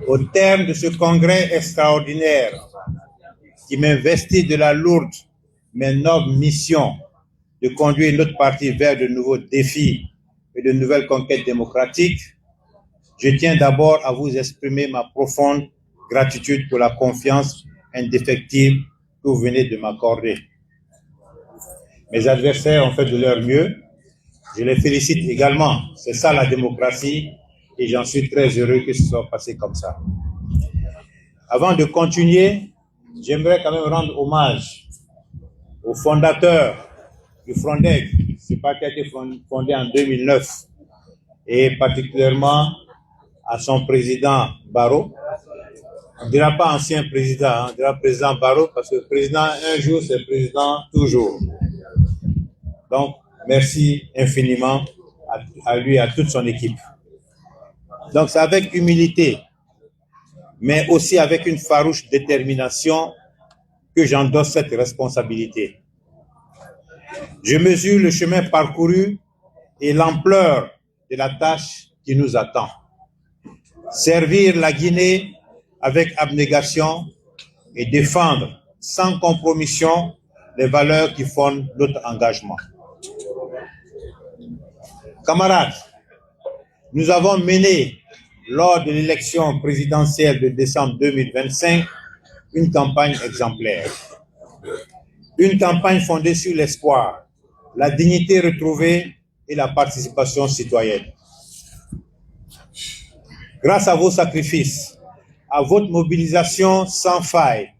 Au terme de ce congrès extraordinaire qui m'investit de la lourde mais noble mission de conduire notre parti vers de nouveaux défis et de nouvelles conquêtes démocratiques, je tiens d'abord à vous exprimer ma profonde gratitude pour la confiance indéfectible que vous venez de m'accorder. Mes adversaires ont fait de leur mieux. Je les félicite également. C'est ça la démocratie et j'en suis très heureux que ce soit passé comme ça. Avant de continuer, j'aimerais quand même rendre hommage au fondateur du Frondeg. Ce parti a été fondé en 2009 et particulièrement à son président Barrow. On ne dira pas ancien président, on dira président Barrow parce que président un jour c'est président toujours. Donc merci infiniment à lui et à toute son équipe. Donc c'est avec humilité, mais aussi avec une farouche détermination que j'endosse cette responsabilité. Je mesure le chemin parcouru et l'ampleur de la tâche qui nous attend. Servir la Guinée avec abnégation et défendre sans compromission les valeurs qui fondent notre engagement. Camarades, nous avons mené lors de l'élection présidentielle de décembre 2025 une campagne exemplaire. Une campagne fondée sur l'espoir, la dignité retrouvée et la participation citoyenne. Grâce à vos sacrifices, à votre mobilisation sans faille,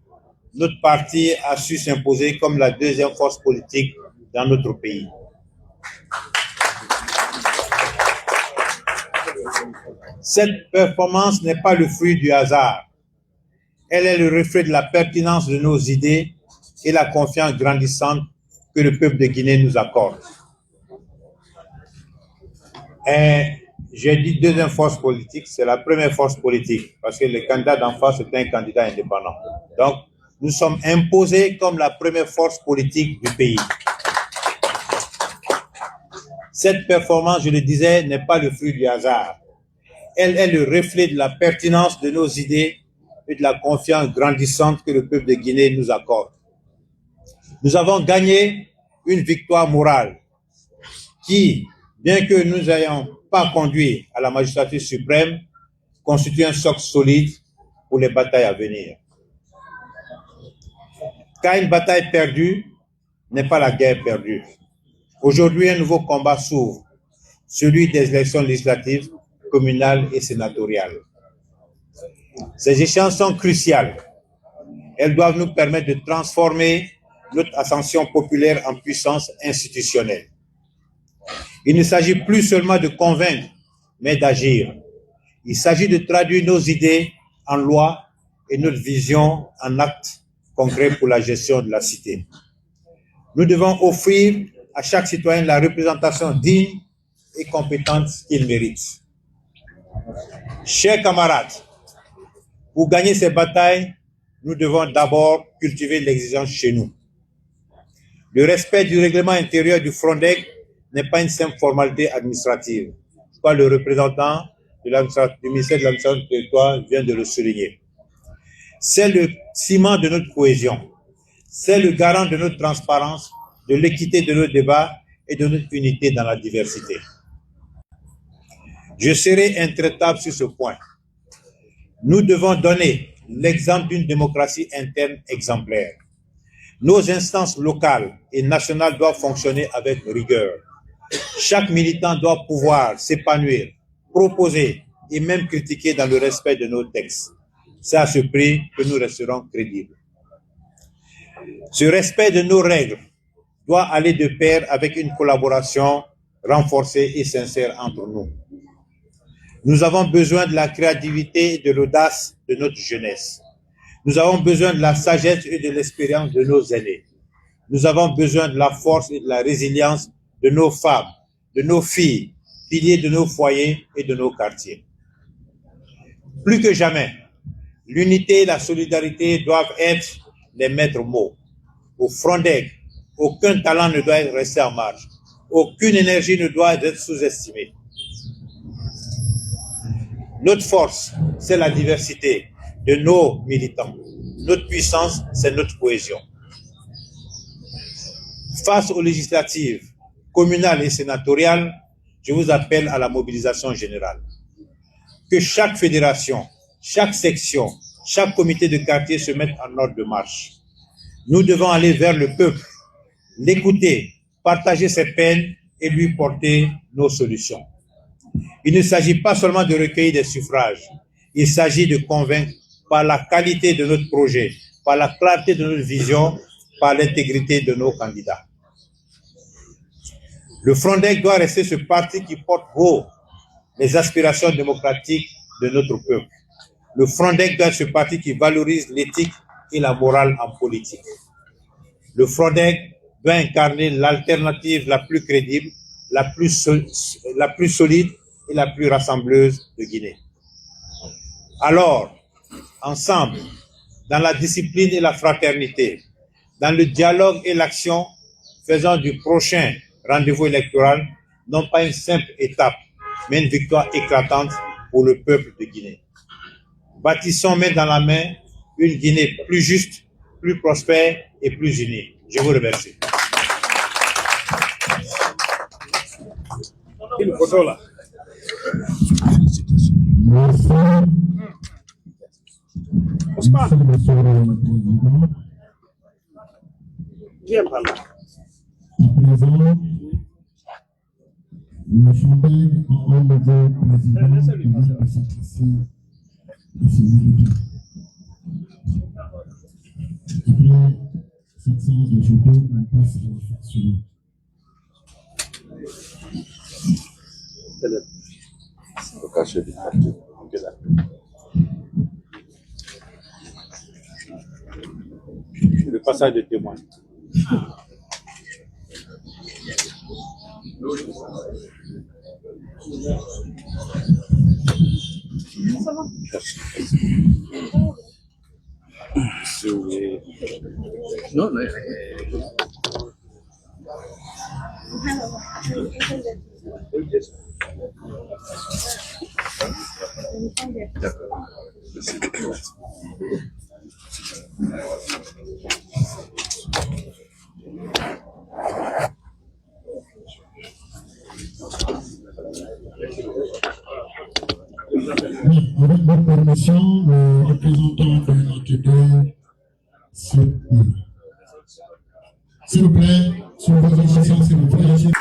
notre parti a su s'imposer comme la deuxième force politique dans notre pays. Cette performance n'est pas le fruit du hasard. Elle est le reflet de la pertinence de nos idées et la confiance grandissante que le peuple de Guinée nous accorde. J'ai dit deuxième force politique, c'est la première force politique, parce que le candidat d'en face est un candidat indépendant. Donc, nous sommes imposés comme la première force politique du pays. Cette performance, je le disais, n'est pas le fruit du hasard. Elle est le reflet de la pertinence de nos idées et de la confiance grandissante que le peuple de Guinée nous accorde. Nous avons gagné une victoire morale qui, bien que nous n'ayons pas conduit à la magistrature suprême, constitue un socle solide pour les batailles à venir. Car une bataille perdue n'est pas la guerre perdue. Aujourd'hui, un nouveau combat s'ouvre, celui des élections législatives, communales et sénatoriales. Ces échéances sont cruciales. Elles doivent nous permettre de transformer notre ascension populaire en puissance institutionnelle. Il ne s'agit plus seulement de convaincre, mais d'agir. Il s'agit de traduire nos idées en loi et notre vision en actes concrets pour la gestion de la cité. Nous devons offrir à chaque citoyen la représentation digne et compétente qu'il mérite. Chers camarades, pour gagner ces batailles, nous devons d'abord cultiver l'exigence chez nous. Le respect du règlement intérieur du Frondeg n'est pas une simple formalité administrative. Je crois que le représentant du ministère de l'administration du territoire vient de le souligner. C'est le ciment de notre cohésion. C'est le garant de notre transparence, de l'équité de nos débats et de notre unité dans la diversité. Je serai intraitable sur ce point. Nous devons donner l'exemple d'une démocratie interne exemplaire. Nos instances locales et nationales doivent fonctionner avec rigueur. Chaque militant doit pouvoir s'épanouir, proposer et même critiquer dans le respect de nos textes. C'est à ce prix que nous resterons crédibles. Ce respect de nos règles doit aller de pair avec une collaboration renforcée et sincère entre nous. Nous avons besoin de la créativité et de l'audace de notre jeunesse. Nous avons besoin de la sagesse et de l'expérience de nos aînés. Nous avons besoin de la force et de la résilience de nos femmes, de nos filles, piliers de nos foyers et de nos quartiers. Plus que jamais, l'unité et la solidarité doivent être les maîtres mots. Au Frondeg, aucun talent ne doit rester en marge. Aucune énergie ne doit être sous-estimée. Notre force, c'est la diversité de nos militants. Notre puissance, c'est notre cohésion. Face aux législatives communales et sénatoriales, je vous appelle à la mobilisation générale. Que chaque fédération, chaque section, chaque comité de quartier se mette en ordre de marche. Nous devons aller vers le peuple, l'écouter, partager ses peines et lui porter nos solutions. Il ne s'agit pas seulement de recueillir des suffrages, il s'agit de convaincre par la qualité de notre projet, par la clarté de notre vision, par l'intégrité de nos candidats. Le Frondeg doit rester ce parti qui porte haut les aspirations démocratiques de notre peuple. Le Frondeg doit être ce parti qui valorise l'éthique et la morale en politique. Le Frondeg doit incarner l'alternative la plus crédible, la plus solide et la plus rassembleuse de Guinée. Alors, ensemble, dans la discipline et la fraternité, dans le dialogue et l'action, faisons du prochain rendez-vous électoral non pas une simple étape, mais une victoire éclatante pour le peuple de Guinée. Bâtissons main dans la main une Guinée plus juste, plus prospère et plus unie. Je vous remercie. Une photo là. Viens par là. Le Frondeg a enlevé le président de l'administration de ses militants. Après cette séance de photos, on passe à la phase suivante. Le passage de témoin. Non, mais... Oui, avec votre permission, le représentant de l'enquêteur, s'il vous plaît, sur vos informations, s'il vous plaît.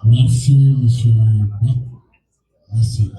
Merci, monsieur. Merci.